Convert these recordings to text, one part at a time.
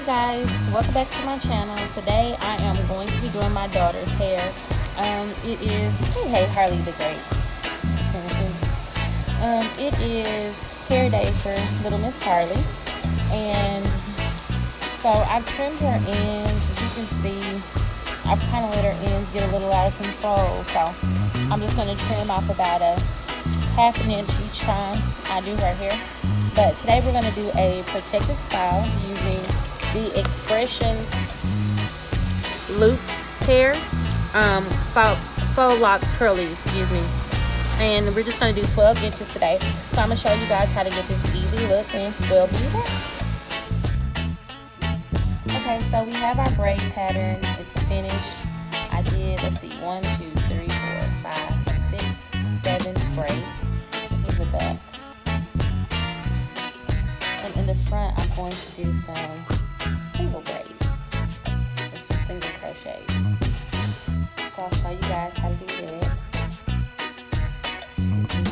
guys, welcome back to my channel. Today I am going to be doing my daughter's hair. It is, hey Harleigh the Great. It is hair day for little Miss Harleigh, and so I've trimmed her ends. As you can see, I've kind of let her ends get a little out of control, so I'm just going to trim off about a half an inch each time I do her hair. But today we're going to do a protective style using the Expressions Looped hair, Faux locks curly, excuse me. And we're just going to do 12 inches today. So I'm going to show you guys how to get this easy look, and we'll be back. Okay, so we have our braid pattern. It's finished. I did, let's see, 1, 2, 3, 4, 5, 6, 7 braids. This is the back. And in the front, I'm going to do some single braids or some single crochets. So I'll show you guys how to do that.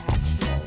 Hot Cheetos.